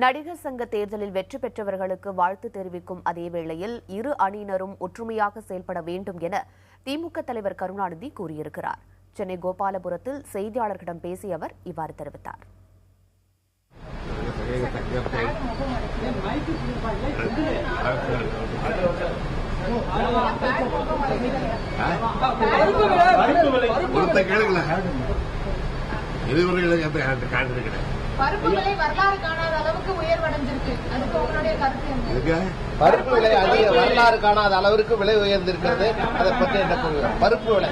நடிகர் சங்க தேர்தலில் வெற்றி பெற்றவர்களுக்கு வாழ்த்து தெரிவிக்கும் அதேவேளையில் இரு அணியினரும் ஒற்றுமையாக செயல்பட வேண்டும் என திமுக தலைவர் கருணாநிதி கூறியிருக்கிறார். சென்னை கோபாலபுரத்தில் செய்தியாளர்களிடம் பேசிய அவர் இவ்வாறு தெரிவித்தார். பருப்பு விலை வரலாறு காணாத அளவுக்கு உயர்வடைஞ்சிருக்கு. அதுக்கு உங்களுடைய கருத்து என்ன? பருப்பு விலை வரலாறு காணாத அளவிற்கு விலை உயர்ந்திருக்கிறது. அதை பற்றி என்ன சொல்லுங்க? பருப்பு விலை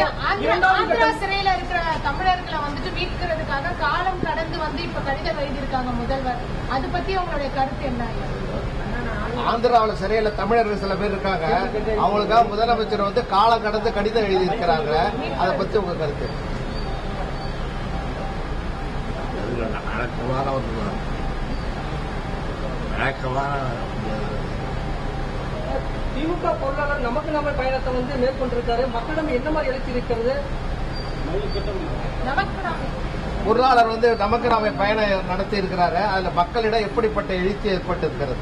ஆந்திரா சிறையில இருக்கிற தமிழர்களை வந்துட்டு மீட்கிறதுக்காக காலம் கடந்து இப்ப கடிதம் எழுதியிருக்காங்க முதல்வர். அது பத்தி உங்களுடைய கருத்து என்ன? ஆந்திராவில் சிறையில தமிழர்கள் சில பேர் இருக்காங்க. அவங்களுக்காக முதலமைச்சர் காலம் கடந்து கடிதம் எழுதியிருக்கிறாங்க. அதை பத்தி உங்க கருத்து? திமுக பொருளாளர் நமக்கு நாம பயணத்தை மேற்கொண்டிருக்காரு. மக்களிடம் என்ன மாதிரி எழுச்சி இருக்கிறது? பொருளாளர் நமக்கு நாம பயணம் நடத்தி இருக்கிறாரு. அதுல மக்களிடம் எப்படிப்பட்ட எழுச்சி ஏற்பட்டு இருக்கிறது?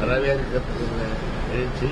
வரவேற்கத்தகுந்த எழுச்சி